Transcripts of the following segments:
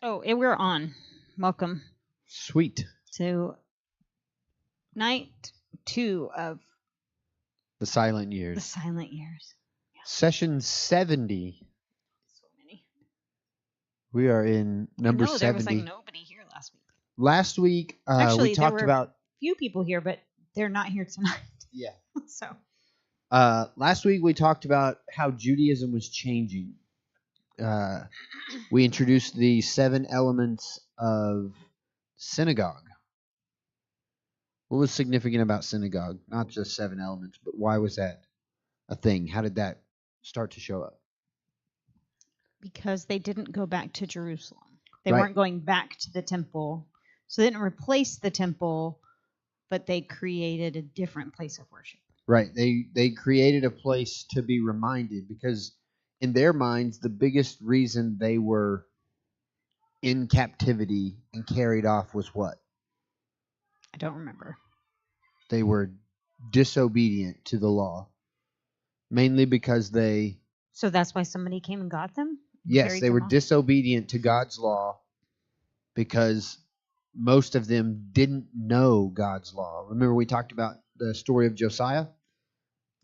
Oh, and we're on. Welcome Sweet. to night 2 of The Silent the Years. Silent Years. Session 70. So many. We are in number I know, there was 70. like nobody here last week. Last week, Actually, we there talked were about... few people here, but they're not here tonight. Yeah. So, Last week, we talked about how Judaism was changing. We introduced the 7 elements of synagogue. What was significant about synagogue? Not just 7 elements, but why was that a thing? How did that start to show up? because they didn't go back to Jerusalem. They Right. weren't going back to the temple. So they didn't replace the temple, but they created a different place of worship. Right. They created a place to be reminded, because in their minds, the biggest reason they were in captivity and carried off was what? I don't remember. They were disobedient to the law. Mainly because they... So that's why somebody came and got them? Yes, Carried they them were off? disobedient to God's law because most of them didn't know God's law. Remember we talked about the story of Josiah?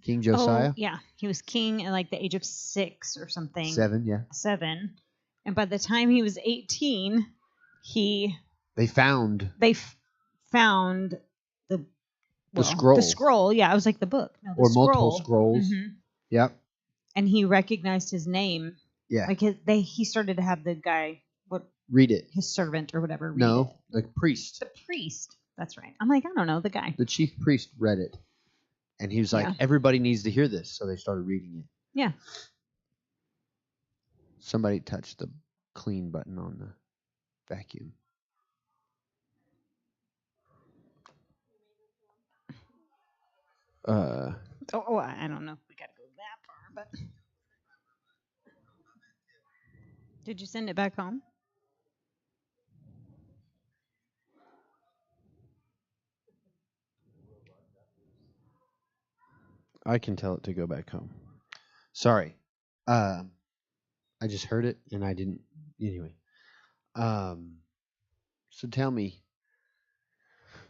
King Josiah? Oh, yeah. He was king at like the age of 6 or something. 7, yeah. 7. And by the time he was 18, They found found the scroll. The scroll, yeah. I was like the book. No, the or scroll. multiple scrolls. Mhm. Yep. And he recognized his name. Yeah. Like he started to have the guy, Read it. his servant or whatever, read No, it. the priest. The priest. That's right. I'm like, I don't know, the guy. The chief priest read it. And he was like, Yeah. everybody needs to hear this. So they started reading it. Yeah. Somebody touched the clean button on the vacuum. Oh, I don't know if we got to go that far, but did you send it back home? I can tell it to go back home. Sorry. I just heard it and I didn't. Anyway. So tell me.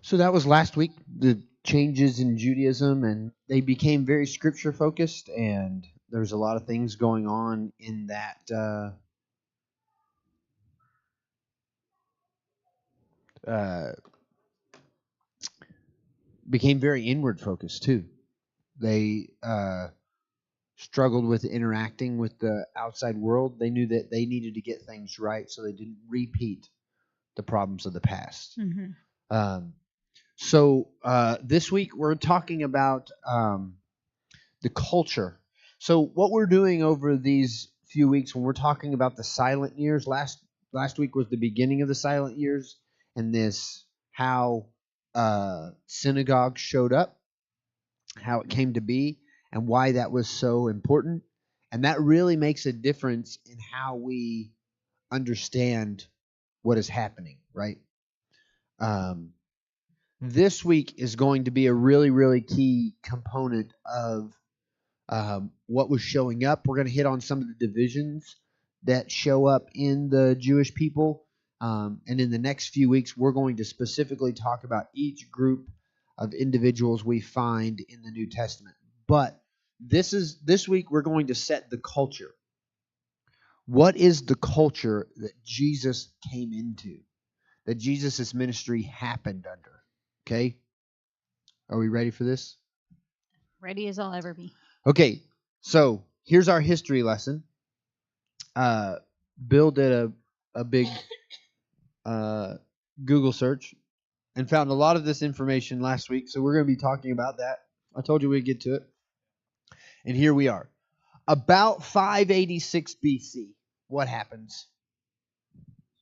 So that was last week, the changes in Judaism, and they became very scripture focused, and there's a lot of things going on in that became very inward focused too. They struggled with interacting with the outside world. They knew that they needed to get things right so they didn't repeat the problems of the past. Mm-hmm. So this week we're talking about the culture. So what we're doing over these few weeks when we're talking about the silent years, last week was the beginning of the silent years, and this how synagogue showed up, how it came to be, and why that was so important. And that really makes a difference in how we understand what is happening, right? This week is going to be a really, really key component of what was showing up. We're going to hit on some of the divisions that show up in the Jewish people. And in the next few weeks, we're going to specifically talk about each group of individuals we find in the New Testament. But this week, we're going to set the culture. What is the culture that Jesus came into, that Jesus' ministry happened under? Okay? Are we ready for this? Ready as I'll ever be. Okay, so here's our history lesson. Bill did a big Google search and found a lot of this information last week, so we're going to be talking about that. I told you we'd get to it. And here we are. About 586 BC, what happens?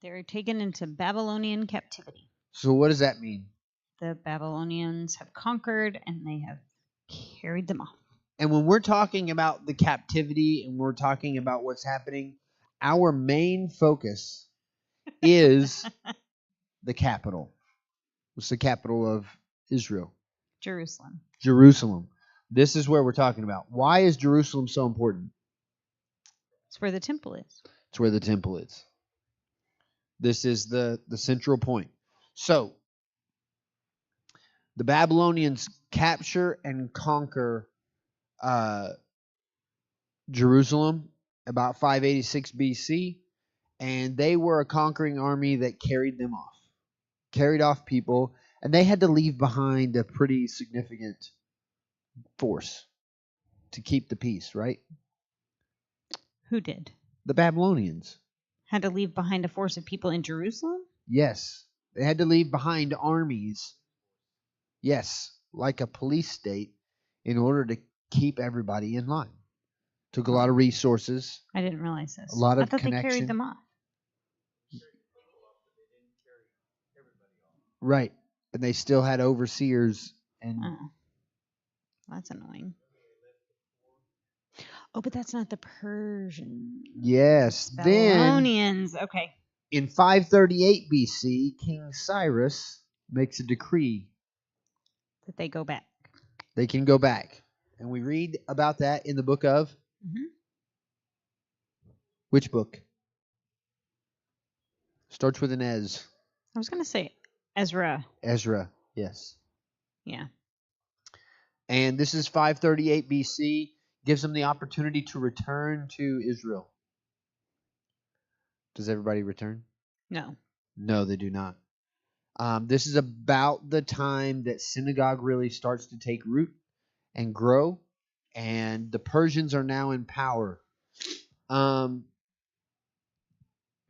They're taken into Babylonian captivity. So what does that mean? The Babylonians have conquered and they have carried them off. And when we're talking about the captivity and we're talking about what's happening, our main focus is the capital. What's the capital of Israel? Jerusalem. Jerusalem. This is where we're talking about. Why is Jerusalem so important? It's where the temple is. It's where the temple is. This is the central point. So, the Babylonians capture and conquer Jerusalem about 586 BC, and they were a conquering army that carried off people, and they had to leave behind a pretty significant force to keep the peace, right? Who did? The Babylonians. Had to leave behind a force of people in Jerusalem? Yes. They had to leave behind armies. Yes, like a police state in order to keep everybody in line. Took a lot of resources. I didn't realize this. A lot of I thought connection. they carried them off. Right. And they still had overseers and Oh. That's annoying. Oh, but that's not the Persians. yes. Then Babylonians. Okay. in 538 BC, King Cyrus makes a decree That they go back. they can go back. And we read about that in the book of which book? Starts with an Ez. I was going to say Ezra. Ezra, yes. Yeah. And this is 538 BC. Gives them the opportunity to return to Israel. Does everybody return? No. No, they do not. This is about the time that synagogue really starts to take root and grow, and the Persians are now in power. But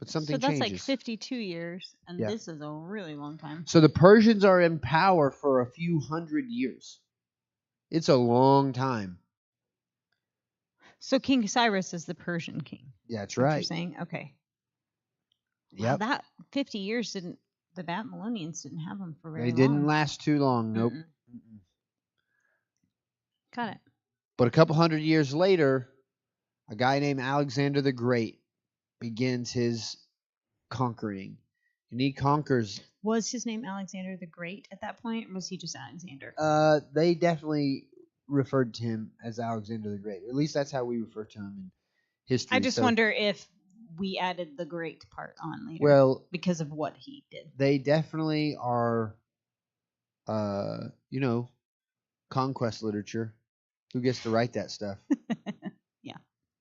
something So that's changes. like 52 years, and Yeah. this is a really long time. So the Persians are in power for a few hundred years. It's a long time. So King Cyrus is the Persian king. Yeah, that's What you're right. saying? Okay. Wow, Yep. that 50 years the Babylonians didn't have them for very They long. didn't last too long. Nope. Mm-mm. Got it. But a couple hundred years later, a guy named Alexander the Great begins his conquering. And he conquers. Was his name Alexander the Great at that point, or was he just Alexander? They definitely referred to him as Alexander the Great. At least that's how we refer to him in history. I just wonder if we added the great part on later. Well, because of what he did. they definitely are, conquest literature. Who gets to write that stuff? Yeah.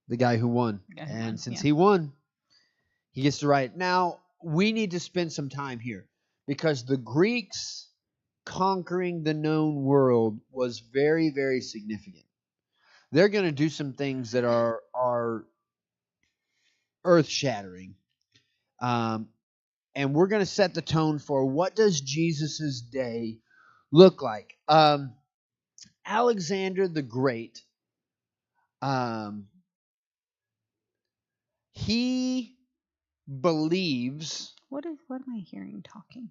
The guy who won. And since he won, he gets to write it. Now, we need to spend some time here because the Greeks conquering the known world was very, very significant. They're going to do some things that are earth-shattering. And we're going to set the tone for what does Jesus' day look like. Alexander the Great, he believes... What am I hearing talking?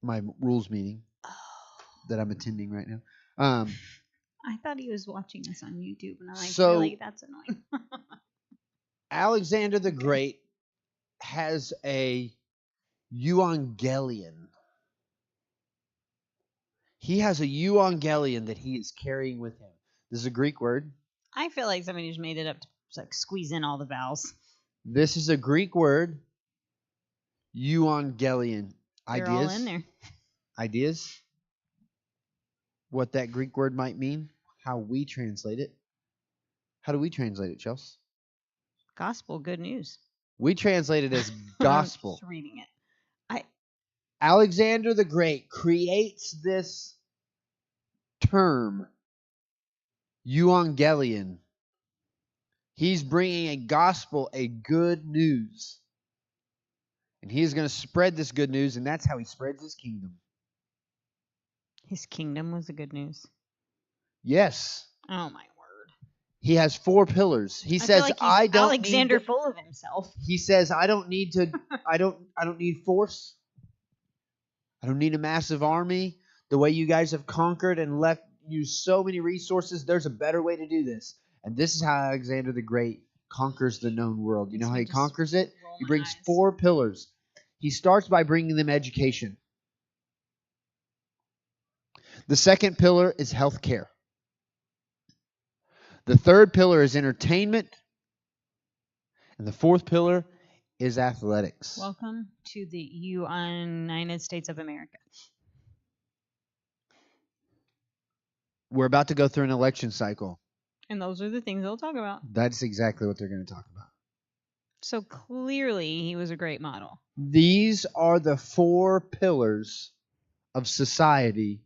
My rules meeting that I'm attending right now. I thought he was watching this on YouTube, and I'm like, So- really? That's annoying. Alexander the Great has a euangelion. He has a euangelion that he is carrying with him. This is a Greek word. I feel like somebody just made it up to like squeeze in all the vowels. This is a Greek word. Euangelion. They're all in there. Ideas? What that Greek word might mean? How we translate it? How do we translate it, Chelsea? Gospel, good news. We translate it as gospel. I'm just reading it. Alexander the Great creates this term, euangelion. He's bringing a gospel, a good news. And he is going to spread this good news, and that's how he spreads his kingdom. His kingdom was the good news. Yes. Oh my word. He has 4 pillars. He says, feel like I don't Alexander need full of himself. He says, I don't need to I don't need force. I don't need a massive army. The way you guys have conquered and left you so many resources, there's a better way to do this. And this is how Alexander the Great conquers the known world. You know how he conquers it? He brings 4 pillars. He starts by bringing them education. The second pillar is healthcare. The third pillar is entertainment. And the fourth pillar is athletics. Welcome to the United States of America. We're about to go through an election cycle. And those are the things they'll talk about. That's exactly what they're going to talk about. So clearly, he was a great model. These are the four pillars of society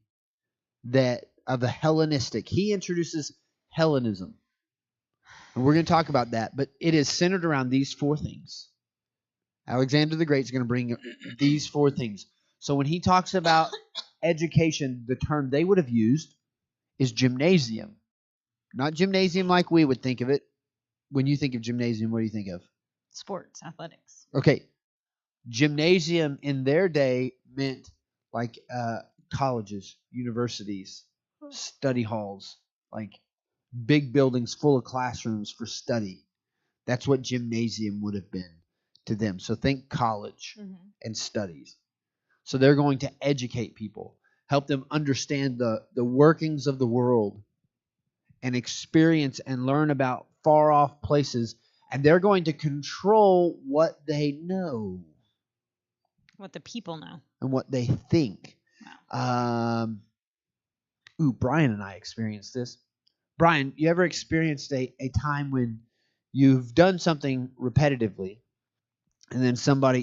of the Hellenistic. He introduces Hellenism. And we're going to talk about that, but it is centered around these four things. Alexander the Great is going to bring these four things. So when he talks about education, the term they would have used is gymnasium. Not gymnasium like we would think of it. When you think of gymnasium, what do you think of? Sports, athletics. Okay. Gymnasium in their day meant like colleges, universities, study halls, like big buildings full of classrooms for study. That's what gymnasium would have been to them. So think college and studies. So they're going to educate people, help them understand the workings of the world and experience and learn about far off places. And they're going to control what they know. What the people know. And what they think. Wow. Brian and I experienced this. Brian, you ever experienced a time when you've done something repetitively and then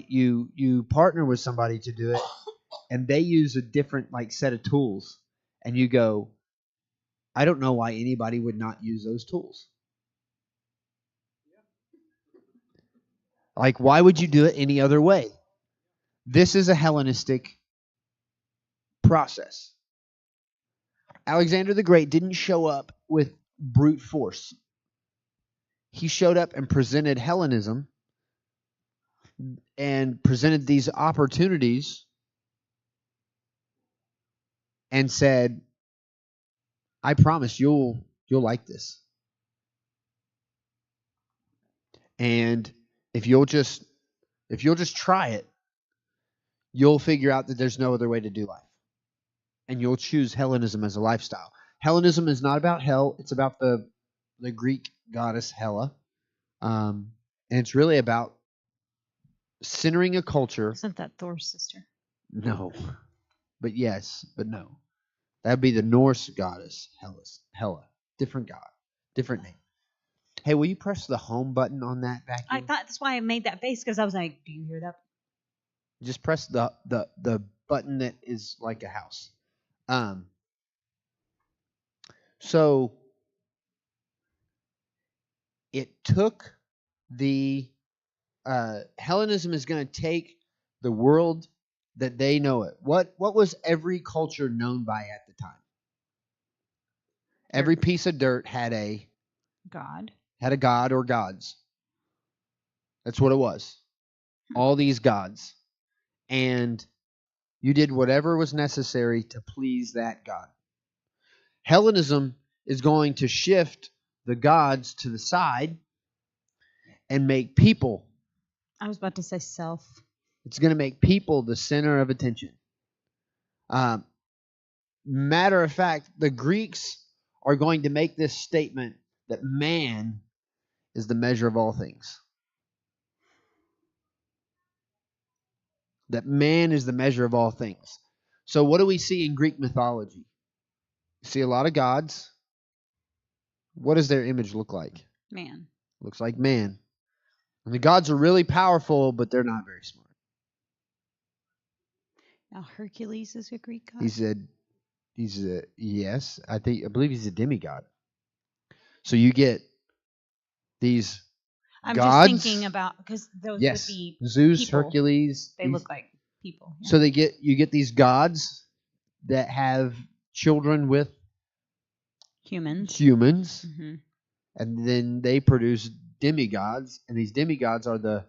you partner with somebody to do it and they use a different set of tools and you go, I don't know why anybody would not use those tools. Like, why would you do it any other way? This is a Hellenistic process. Alexander the Great didn't show up with brute force. He showed up and presented Hellenism and presented these opportunities and said, I promise you'll like this. And if you'll just try it, you'll figure out that there's no other way to do life. And you'll choose Hellenism as a lifestyle. Hellenism is not about hell. It's about the Greek goddess Hella. And it's really about centering a culture. Isn't that Thor's sister? No. But yes, but no. That would be the Norse goddess, Hella. Different god. Different name. Hey, will you press the home button on that vacuum? I thought that's why I made that face, because I was like, do you hear that? Just press the button that is like a house. So it took the Hellenism is going to take the world that they know it. What was every culture known by at the time? Every piece of dirt had a God. Had a god or gods. That's what it was. All these gods. And you did whatever was necessary to please that god. Hellenism is going to shift the gods to the side and make people. I was about to say self. It's going to make people the center of attention. Matter of fact, the Greeks are going to make this statement that man is the measure of all things. That man is the measure of all things. So what do we see in Greek mythology? We see a lot of gods. What does their image look like? Man. Looks like man. And the gods are really powerful, but they're not very smart. Now Hercules is a Greek god? He's a yes, I believe he's a demigod. So you get these gods. Just thinking about, because those would be Zeus, people. Hercules. They look like people. Yeah. So you get these gods that have children with humans. Mm-hmm. And then they produce demigods, and these demigods are the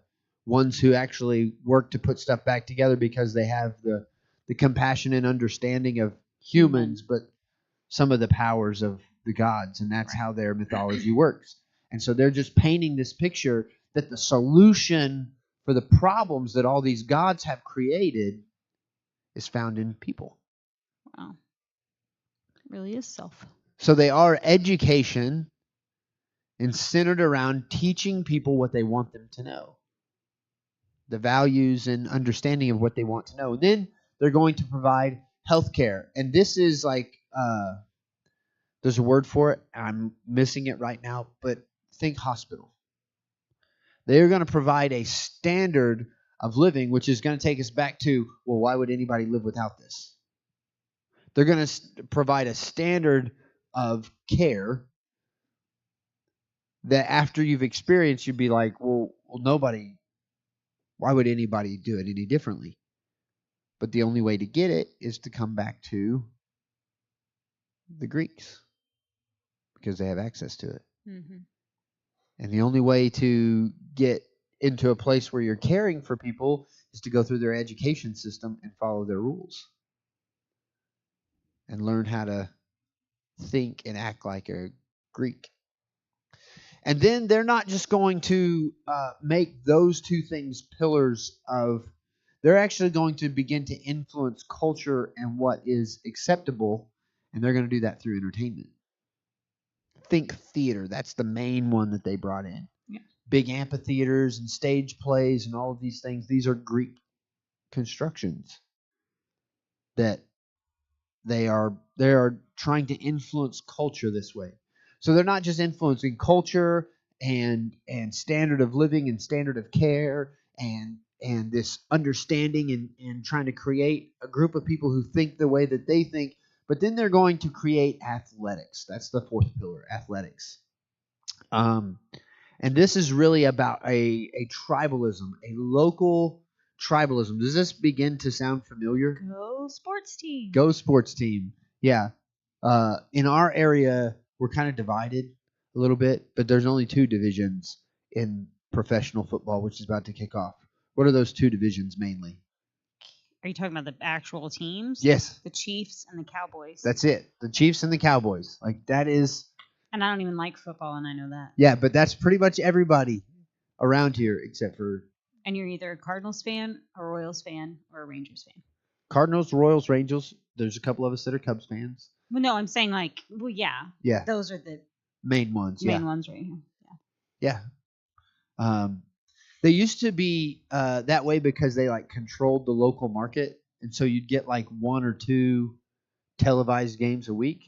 ones who actually work to put stuff back together because they have the compassion and understanding of humans, but some of the powers of the gods, and that's how their mythology works. And so they're just painting this picture that the solution for the problems that all these gods have created is found in people. Wow. It really is self. So they are education and centered around teaching people what they want them to know, the values and understanding of what they want to know. And then they're going to provide healthcare. And this is like, there's a word for it. I'm missing it right now, but think hospital. They're going to provide a standard of living, which is going to take us back to, well, why would anybody live without this? They're going to provide a standard of care that after you've experienced, you'd be like, well, nobody, why would anybody do it any differently? But the only way to get it is to come back to the Greeks because they have access to it. Mm-hmm. And the only way to get into a place where you're caring for people is to go through their education system and follow their rules and learn how to think and act like a Greek. And then they're not just going to make those two things pillars of, they're actually going to begin to influence culture and what is acceptable, and they're going to do that through entertainment. Think theater. That's the main one that they brought in. Yeah. Big amphitheaters and stage plays and all of these things. These are Greek constructions that they are trying to influence culture this way. So they're not just influencing culture and standard of living and standard of care and this understanding and trying to create a group of people who think the way that they think, but then they're going to create athletics. That's the fourth pillar, athletics. And this is really about a tribalism, a local tribalism. Does this begin to sound familiar? Go sports team. Go sports team. Yeah. In our area, we're kind of divided a little bit, but there's only two divisions in professional football, which is about to kick off. What are those two divisions mainly? Are you talking about the actual teams? Yes. The Chiefs and the Cowboys. That's it. The Chiefs and the Cowboys. Like, that is... And I don't even like football, and I know that. Yeah, but that's pretty much everybody around here except for... And you're either a Cardinals fan, a Royals fan, or a Rangers fan. Cardinals, Royals, Rangers. There's a couple of us that are Cubs fans. Well, no, I'm saying like, well, yeah. Yeah. Those are the main ones. Main ones right here. Yeah. Yeah. They used to be that way because they like controlled the local market, and so you'd get like one or two televised games a week.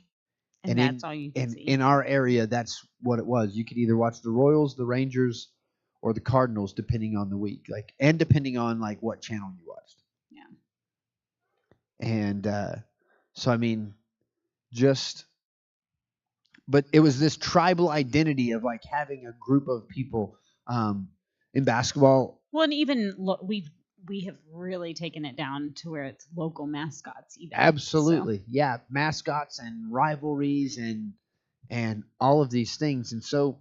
And that's all you could see. In our area, that's what it was. You could either watch the Royals, the Rangers, or the Cardinals, depending on the week, and depending on like what channel you watched. Yeah. And so I mean, but it was this tribal identity of like having a group of people in basketball. Well, and even we have really taken it down to where it's local mascots even. Absolutely. So. Yeah, mascots and rivalries and all of these things. And so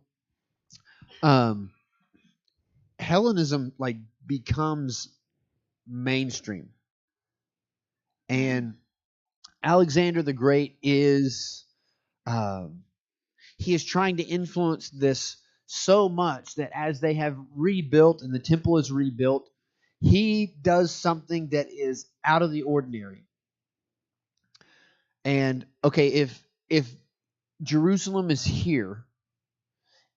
Hellenism like becomes mainstream. And Alexander the Great is he is trying to influence this so much that as they have rebuilt and the temple is rebuilt, he does something that is out of the ordinary. And okay, if Jerusalem is here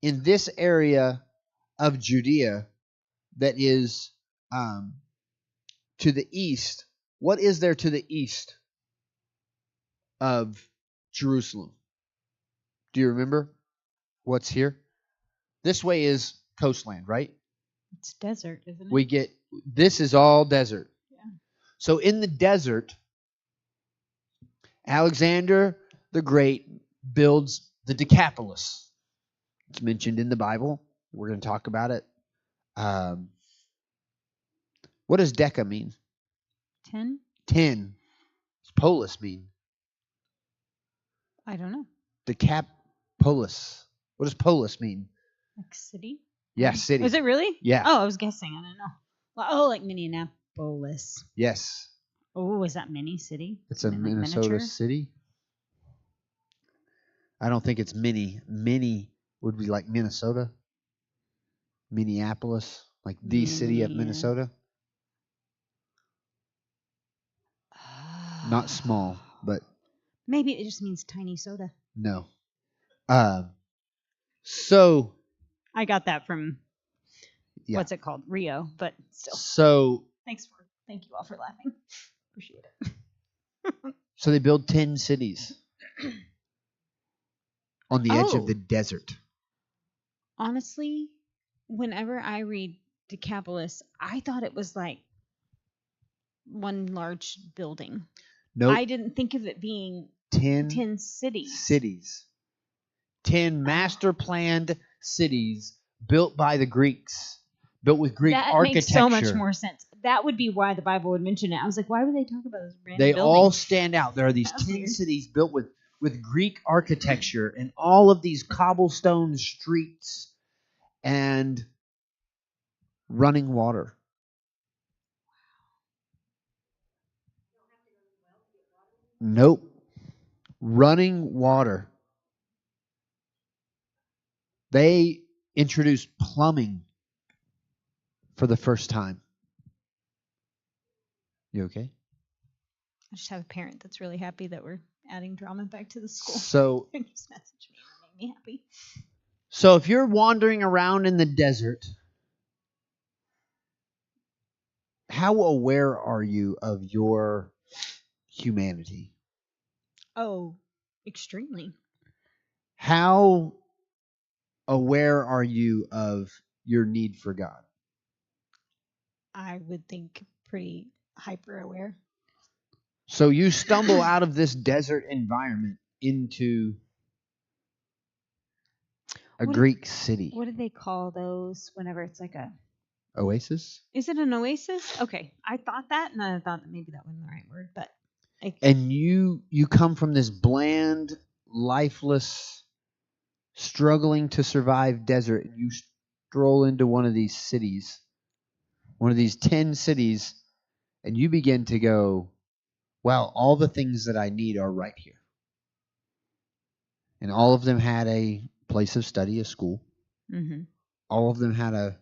in this area of Judea that is to the east, what is there to the east of Jerusalem? Do you remember what's here? This way is coastland, right? It's desert, isn't it? This is all desert. Yeah. So in the desert, Alexander the Great builds the Decapolis. It's mentioned in the Bible. We're going to talk about it. What does Deca mean? 10. 10. What's polis mean? I don't know. Decapolis. What does polis mean? Like city? Yeah, city. Is it really? Yeah. Oh, I was guessing. I don't know. Oh, like Minneapolis. Yes. Oh, is that mini city? It's a Minnesota city. I don't think it's mini. Mini would be like Minnesota. Minneapolis, like the city of Minnesota. Not small, but... Maybe it just means tiny soda. No. So, I got that from yeah. what's it called? Rio, but still. So, Thank you all for laughing. Appreciate it. so they build 10 cities on the edge of Oh. the desert. Honestly, whenever I read Decapolis, I thought it was like one large building. Nope. I didn't think of it being 10 cities. 10 master planned cities built by the Greeks, built with Greek That architecture. makes so much more sense. That would be why the Bible would mention it. I was like, why would they talk about this random They building? all stand out. There are these That's 10 weird. cities built with Greek architecture and all of these cobblestone streets and running water. Nope. Running water. They introduced plumbing for the first time. You okay? I just have a parent that's really happy that we're adding drama back to the school. So, They just messaged me and made me happy. so if you're wandering around in the desert, how aware are you of your humanity? Oh, extremely. How aware are you of your need for God? I would think pretty hyper aware. So you stumble out of this desert environment into a Greek city. What do they call those whenever it's like a... Oasis? Is it an oasis? Okay. I thought that, and I thought that maybe that wasn't the right word, but... And you come from this bland, lifeless, struggling to survive desert, and you stroll into one of these cities, one of these 10 cities, and you begin to go, well, all the things that I need are right here. And all of them had a place of study, a school. Mm-hmm. All of them had a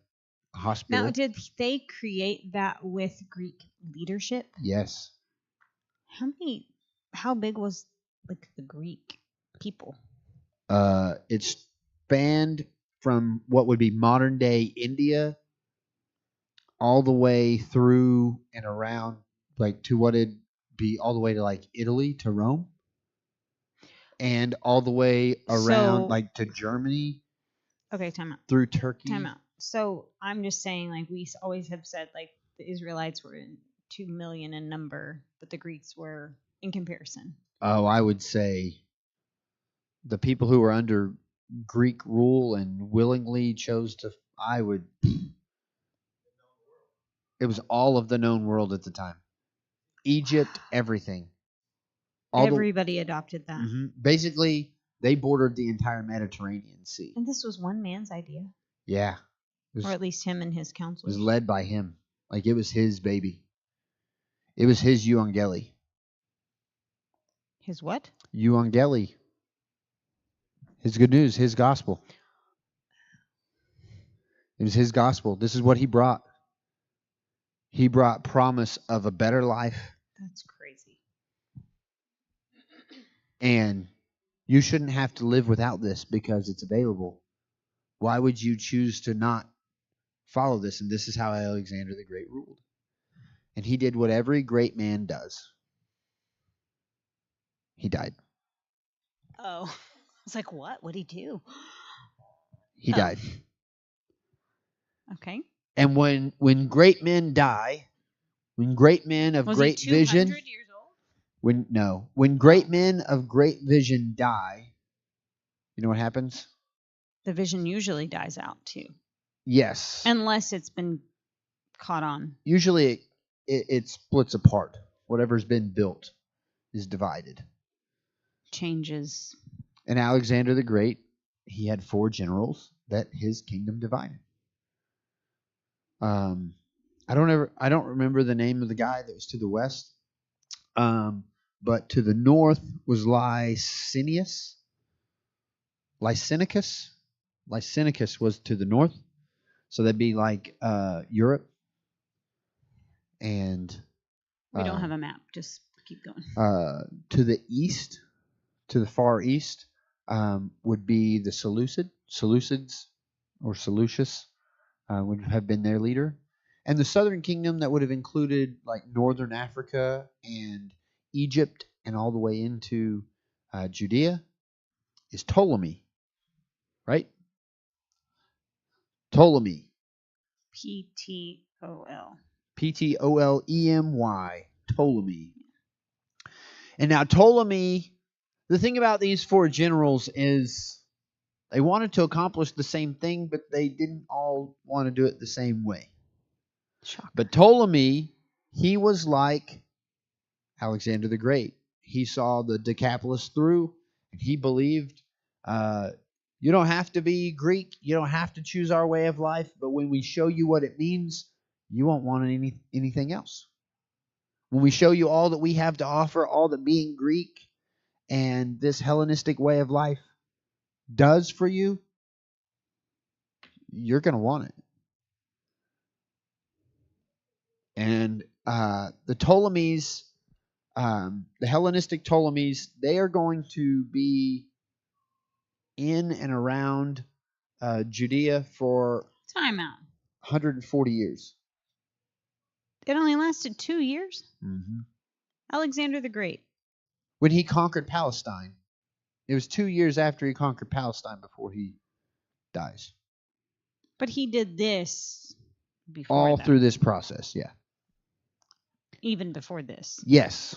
hospital. Now, did they create that with Greek leadership? Yes. How big was like the Greek people? It spanned from what would be modern day India all the way through and around, like to what it'd be all the way to like Italy, to Rome, and all the way around like to Germany. Okay, time out. Through Turkey. Time out. So I'm just saying, like, we always have said, like, the Israelites were 2 million in number, but the Greeks were in comparison. Oh, I would say the people who were under Greek rule and willingly chose to, it was all of the known world at the time. Egypt, everything. Everybody adopted that. Mm-hmm. Basically, they bordered the entire Mediterranean Sea. And this was one man's idea. Yeah. Or at least him and his counselors. It was led by him. Like it was his baby. It was his euangeli. His what? Euangeli. His good news, his gospel. It was his gospel. This is what he brought. He brought promise of a better life. That's crazy. And you shouldn't have to live without this because it's available. Why would you choose to not follow this? And this is how Alexander the Great ruled. And he did what every great man does. He died. Oh. I was like, what? What'd he do? He died. Okay. And when great men die, when great men of great vision, years old? when great men of great vision die, you know what happens? The vision usually dies out too. Yes. Unless it's been caught on. Usually it splits apart. Whatever's been built is divided. Changes. And Alexander the Great, he had 4 generals that his kingdom divided. I don't remember the name of the guy that was to the west. But to the north was Licinius. Lycinicus was to the north. So that'd be like Europe. And we don't have a map. Just keep going. To the east, to the far east, would be the Seleucids, or Seleucus would have been their leader. And the southern kingdom that would have included like northern Africa and Egypt and all the way into Judea is Ptolemy, right? Ptolemy. Ptol. Ptolemy. Ptolemy. And now Ptolemy, the thing about these four generals is they wanted to accomplish the same thing, but they didn't all want to do it the same way. Shocker. But Ptolemy, he was like Alexander the Great. He saw the Decapolis through, and he believed you don't have to be Greek, you don't have to choose our way of life, but when we show you what it means, you won't want anything else. When we show you all that we have to offer, all that being Greek and this Hellenistic way of life does for you, you're going to want it. And the Ptolemies, the Hellenistic Ptolemies, they are going to be in and around Judea for Time out. 140 years. It only lasted 2 years? Mm-hmm. Alexander the Great. When he conquered Palestine, it was 2 years after he conquered Palestine before he dies. But he did this before all that. through this process, yeah. Even before this. Yes.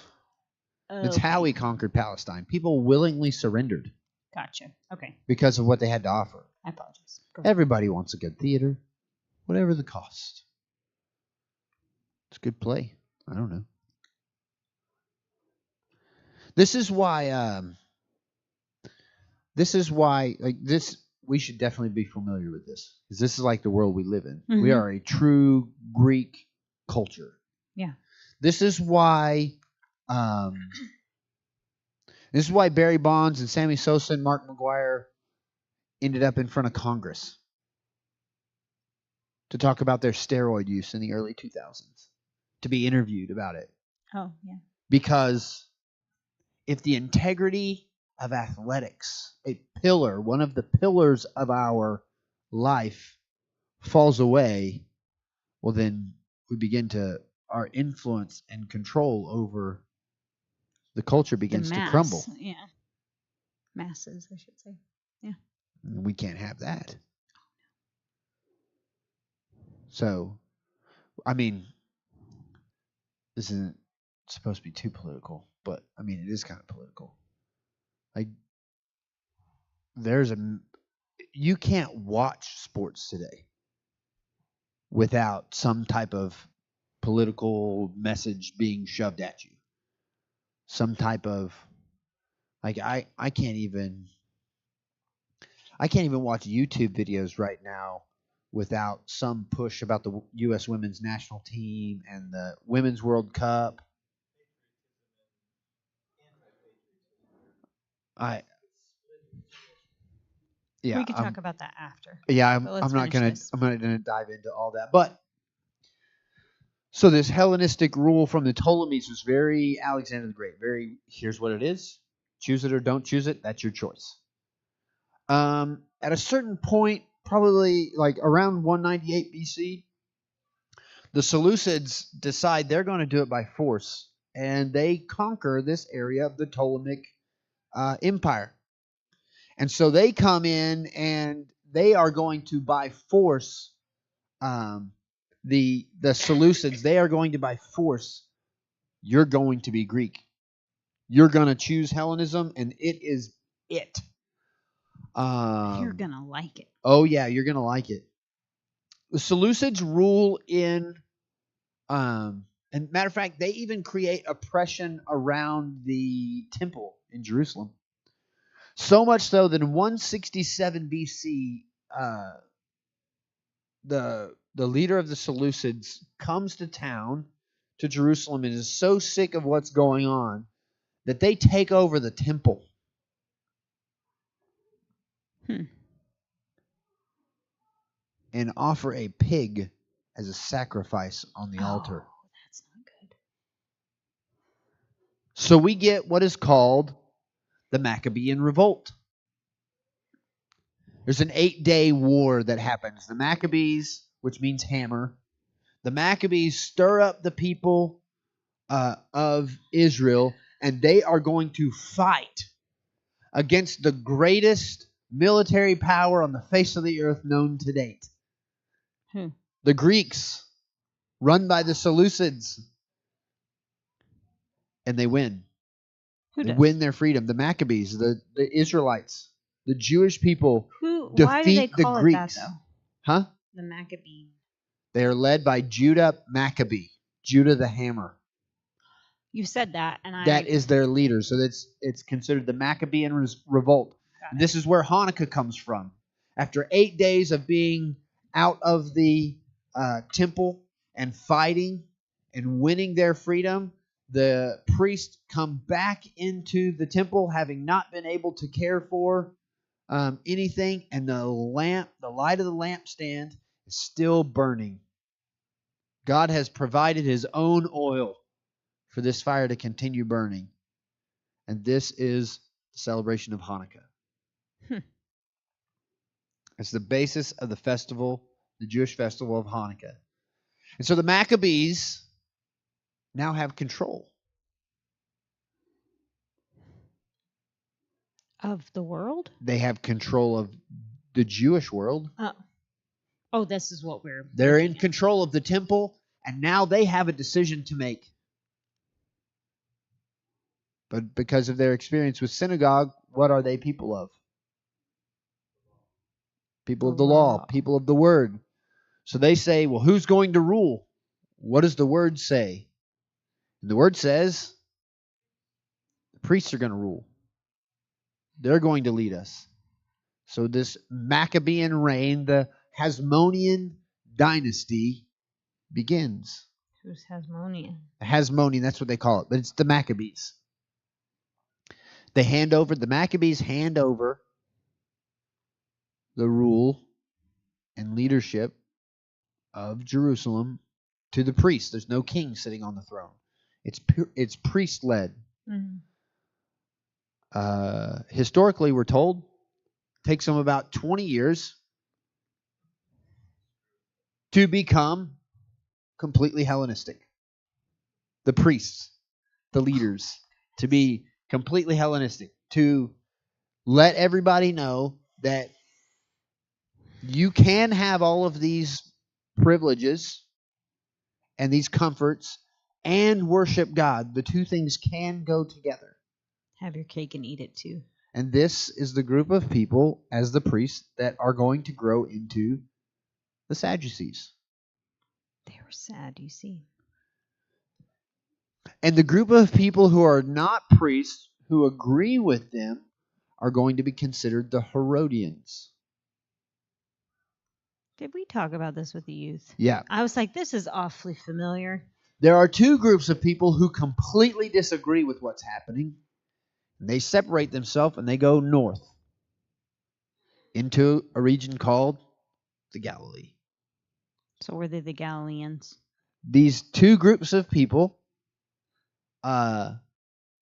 Okay. It's how he conquered Palestine. People willingly surrendered. Gotcha. Okay. Because of what they had to offer. I apologize. Go ahead. Everybody wants a good theater, whatever the cost. It's a good play. I don't know. This is why like this, we should definitely be familiar with this, because this is like the world we live in. Mm-hmm. We are a true Greek culture. Yeah. This is why Barry Bonds and Sammy Sosa and Mark McGwire ended up in front of Congress to talk about their steroid use in the early 2000s, to be interviewed about it. Oh, yeah. Because if the integrity of athletics, one of the pillars of our life, falls away, well, then we begin to, our influence and control over the culture begins to crumble. Yeah. Masses, I should say. Yeah. And we can't have that. So, I mean, this isn't supposed to be too political, but I mean, it is kind of political. Like, you can't watch sports today without some type of political message being shoved at you. Some type of, like, I can't even watch YouTube videos right now without some push about the U.S. women's national team and the Women's World Cup. Yeah, we could talk about that after. Yeah, I'm not gonna dive into all that. But so this Hellenistic rule from the Ptolemies was very Alexander the Great. Very, here's what it is. Choose it or don't choose it. That's your choice. At a certain point, probably like around 198 BC, the Seleucids decide they're going to do it by force, and they conquer this area of the Ptolemaic Empire. And so they come in and they are going to, by force, the Seleucids, they are going to, by force, you're going to be Greek. You're going to choose Hellenism, and it is it. You're going to like it. Oh, yeah, you're going to like it. The Seleucids rule in, and matter of fact, they even create oppression around the temple in Jerusalem. So much so that in 167 BC, the leader of the Seleucids comes to town, to Jerusalem, and is so sick of what's going on that they take over the temple. And offer a pig as a sacrifice on the altar. That's not good. So we get what is called the Maccabean Revolt. There's an 8-day war that happens. The Maccabees, which means hammer, the Maccabees stir up the people of Israel, and they are going to fight against the greatest military power on the face of the earth known to date. The Greeks, run by the Seleucids, and they win. They win their freedom. The Maccabees, the Israelites, the Jewish people Why do they defeat the call it Greeks. that, though? Huh? The Maccabees. They are led by Judah Maccabee, Judah the Hammer. You said that, and that is their leader. So it's considered the Maccabean revolt. And this is where Hanukkah comes from. After 8 days of being out of the temple and fighting and winning their freedom, the priests come back into the temple, having not been able to care for anything, and the light of the lampstand is still burning. God has provided His own oil for this fire to continue burning. And this is the celebration of Hanukkah. It's the basis of the festival, the Jewish festival of Hanukkah. And so the Maccabees now have control of the world. They have control of the Jewish world. Oh, this is what They're in control of the temple, and now they have a decision to make. But because of their experience with synagogue, what are they people of? People of the law, people of the word. So they say, well, who's going to rule? What does the word say? And the word says the priests are going to rule. They're going to lead us. So this Maccabean reign, the Hasmonean dynasty, begins. Who's Hasmonean? Hasmonean, that's what they call it, but it's the Maccabees. The Maccabees hand over the rule and leadership of Jerusalem to the priests. There's no king sitting on the throne. It's priest-led. Mm-hmm. Historically, we're told, it takes them about 20 years to become completely Hellenistic. The priests, the leaders, to be completely Hellenistic, to let everybody know that you can have all of these privileges and these comforts and worship God. The two things can go together. Have your cake and eat it too. And this is the group of people, as the priests, that are going to grow into the Sadducees. They were sad, you see. And the group of people who are not priests, who agree with them, are going to be considered the Herodians. Did we talk about this with the youth? Yeah. I was like, this is awfully familiar. There are two groups of people who completely disagree with what's happening. And they separate themselves and they go north into a region called the Galilee. So were they the Galileans? These two groups of people are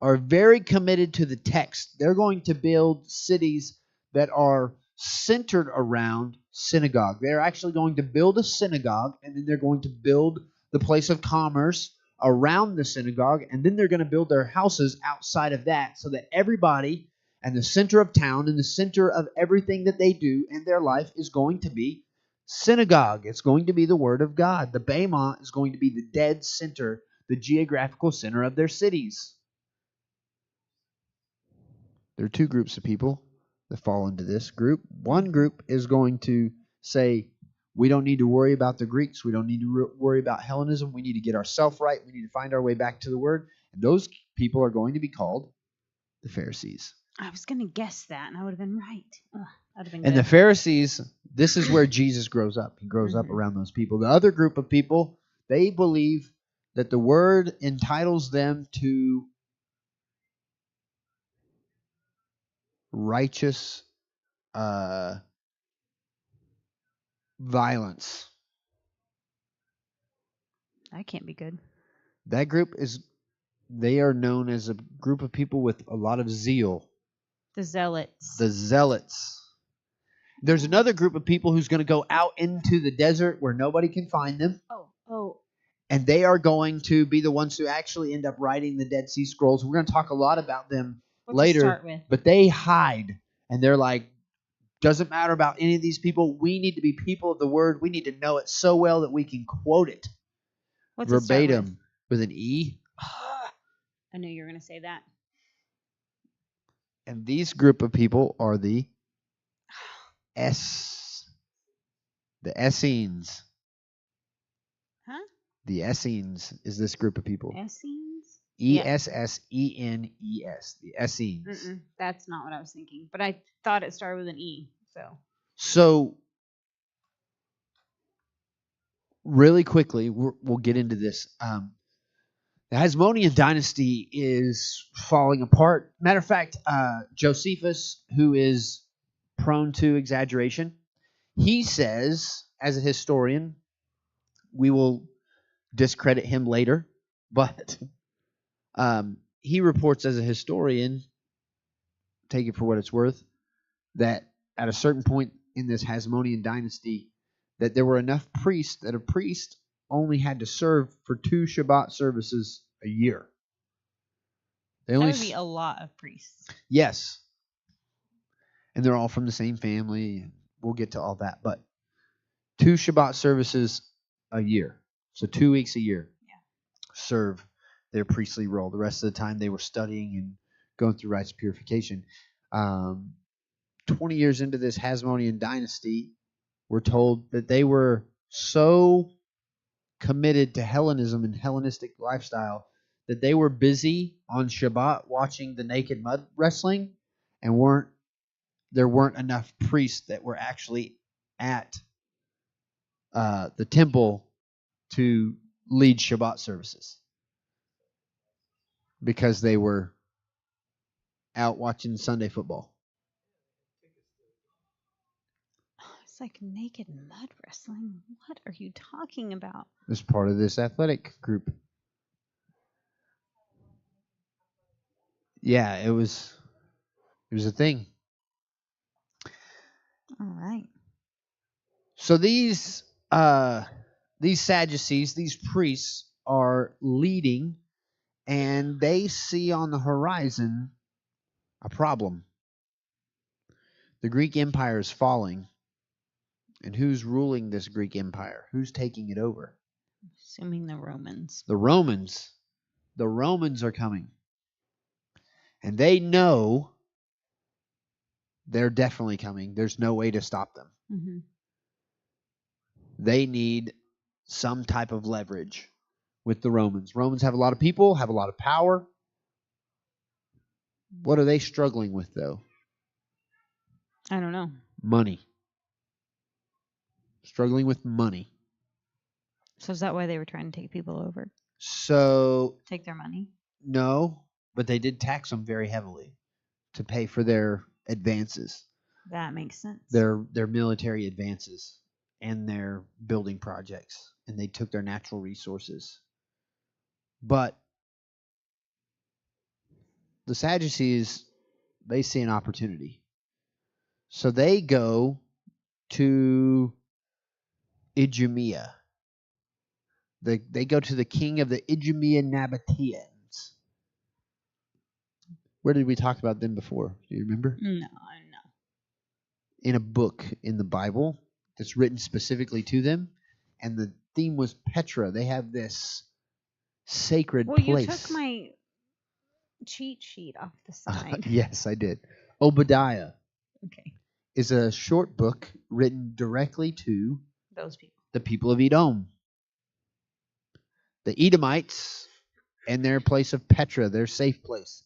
very committed to the text. They're going to build cities that are centered around synagogue. They're actually going to build a synagogue, and then they're going to build the place of commerce around the synagogue, and then they're going to build their houses outside of that so that everybody and the center of town and the center of everything that they do in their life is going to be synagogue. It's going to be the Word of God. The Bema is going to be the dead center, the geographical center of their cities. There are two groups of people that fall into this group. One group is going to say, we don't need to worry about the Greeks. We don't need to worry about Hellenism. We need to get ourselves right. We need to find our way back to the Word. And those people are going to be called the Pharisees. I was going to guess that, and I would have been right. That'd have been and good. The Pharisees, this is where Jesus grows up. He grows up around those people. The other group of people, they believe that the Word entitles them to righteous violence. That can't be good. That group they are known as a group of people with a lot of zeal. The zealots. The zealots. There's another group of people who's going to go out into the desert where nobody can find them. Oh. And they are going to be the ones who actually end up writing the Dead Sea Scrolls. We're going to talk a lot about them later. Start with. But they hide. And they're like, doesn't matter about any of these people. We need to be people of the word. We need to know it so well that we can quote it. What's verbatim. it start with an E. I knew you were going to say that. And these group of people are the Essenes. Huh? The Essenes is this group of people. Essenes? Essenes. The Essenes. That's not what I was thinking. But I thought it started with an E. So really quickly, we'll get into this. The Hasmonean dynasty is falling apart. Matter of fact, Josephus, who is prone to exaggeration, he says, as a historian, we will discredit him later, but he reports as a historian, take it for what it's worth, that at a certain point in this Hasmonean dynasty, that there were enough priests that a priest only had to serve for 2 Shabbat services a year. That would be a lot of priests. Yes. And they're all from the same family. We'll get to all that. But 2 Shabbat services a year. So 2 weeks a year. Yeah. Serve their priestly role. The rest of the time they were studying and going through rites of purification. 20 years into this Hasmonean dynasty, we're told that they were so committed to Hellenism and Hellenistic lifestyle that they were busy on Shabbat watching the naked mud wrestling, and there weren't enough priests that were actually at the temple to lead Shabbat services because they were out watching Sunday football. It's like naked mud wrestling. What are you talking about? It's part of this athletic group. Yeah, it was a thing. All right. So these Sadducees, these priests, are leading, and they see on the horizon a problem. The Greek Empire is falling. And who's ruling this Greek Empire? Who's taking it over? Assuming the Romans. The Romans. The Romans are coming. And they know they're definitely coming. There's no way to stop them. Mm-hmm. They need some type of leverage with the Romans. Romans have a lot of people, have a lot of power. What are they struggling with, though? I don't know. Money. Struggling with money. So is that why they were trying to take people over? So take their money? No, but they did tax them very heavily to pay for their advances. That makes sense. Their military advances and their building projects, and they took their natural resources. But the Sadducees, they see an opportunity. So they go to Idumea. They go to the king of the Idumea Nabateans. Where did we talk about them before? Do you remember? No. In a book in the Bible that's written specifically to them. And the theme was Petra. They have this sacred place. Well, you took my cheat sheet off the side. Yes, I did. Obadiah. Okay. Is a short book written directly to those people. The people of Edom. The Edomites and their place of Petra, their safe place.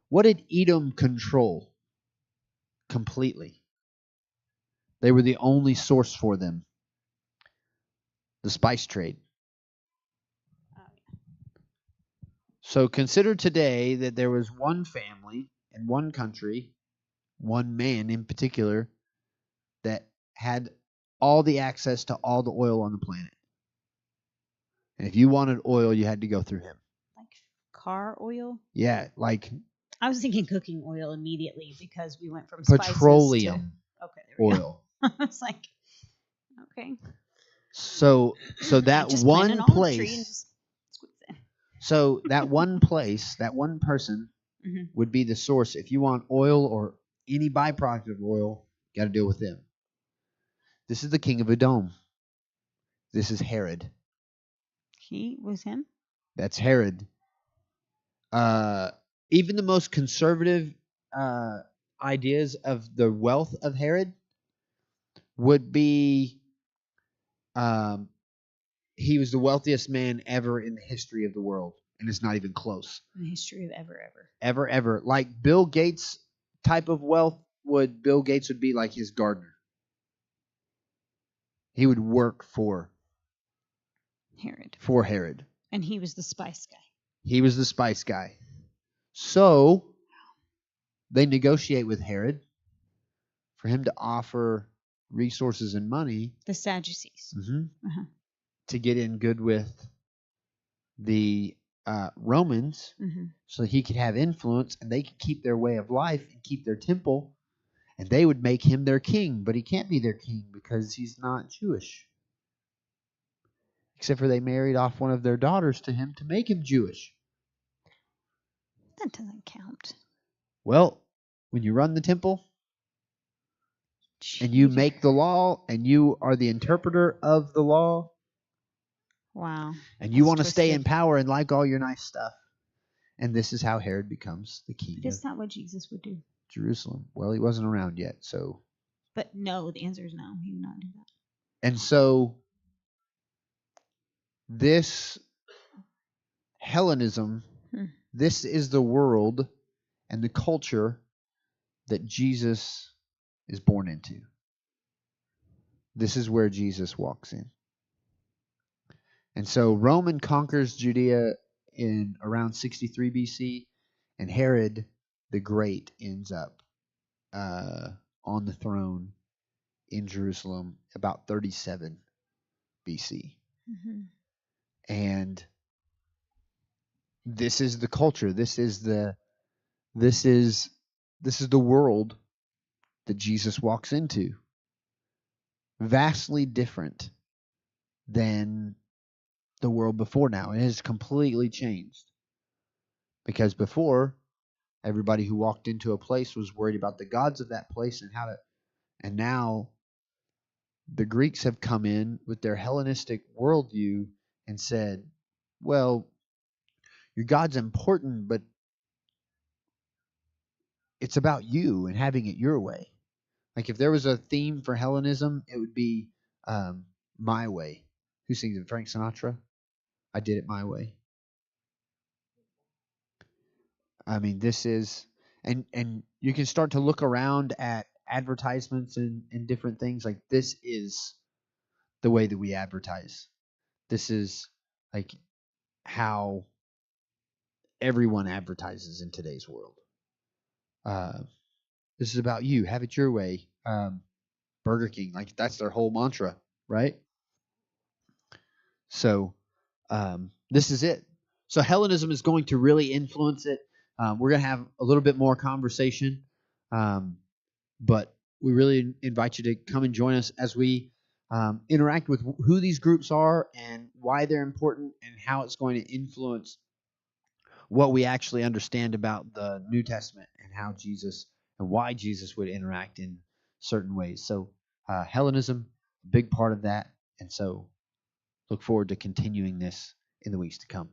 What did Edom control? Completely. They were the only source for them. The spice trade. So consider today that there was one family in one country, one man in particular, that had all the access to all the oil on the planet. And if you wanted oil, you had to go through him. Like car oil? Yeah, like... I was thinking cooking oil immediately because we went from petroleum spices to... Okay, there we oil. I was like, okay. So that Just plant an one olive tree and place, just squeeze it. so that one place, that one person Mhm. would be the source. If you want oil or any byproduct of oil, you got to deal with them. This is the king of Edom. This is Herod. He was him. That's Herod. Even the most conservative ideas of the wealth of Herod would be he was the wealthiest man ever in the history of the world, and it's not even close. In the history of ever. Ever. Like Bill Gates type of wealth Bill Gates would be like his gardener. He would work for Herod. And he was the spice guy. He was the spice guy. So they negotiate with Herod for him to offer resources and money. The Sadducees. To get in good with the Romans, so he could have influence and they could keep their way of life and keep their temple, and they would make him their king. But he can't be their king because he's not Jewish. Except for they married off one of their daughters to him to make him Jewish. That doesn't count. Well, when you run the temple and you make the law and you are the interpreter of the law, wow, and you want to stay in power and like all your nice stuff, and this is how Herod becomes the king. But is that what Jesus would do? Jerusalem. Well, he wasn't around yet, so. But no, the answer is no. He would not do that. And so this Hellenism, this is the world and the culture that Jesus is born into. This is where Jesus walks in. And so Rome conquers Judea in around 63 BC, and Herod the Great ends up on the throne in Jerusalem about 37 BC. And this is the culture. This is the world that Jesus walks into. Vastly different than the world before now. It has completely changed. Because before, everybody who walked into a place was worried about the gods of that place and now the Greeks have come in with their Hellenistic worldview and said, well, your God's important, but it's about you and having it your way. Like if there was a theme for Hellenism, it would be my way. Who sings it? Frank Sinatra? I did it my way. I mean, this is, and you can start to look around at advertisements and different things. Like this is the way that we advertise. This is like how everyone advertises in today's world. This is about you. Have it your way. Burger King, like that's their whole mantra, right? So this is it. So Hellenism is going to really influence it. We're going to have a little bit more conversation, but we really invite you to come and join us as we interact with who these groups are and why they're important and how it's going to influence what we actually understand about the New Testament and how Jesus and why Jesus would interact in certain ways. So Hellenism, a big part of that. And so look forward to continuing this in the weeks to come.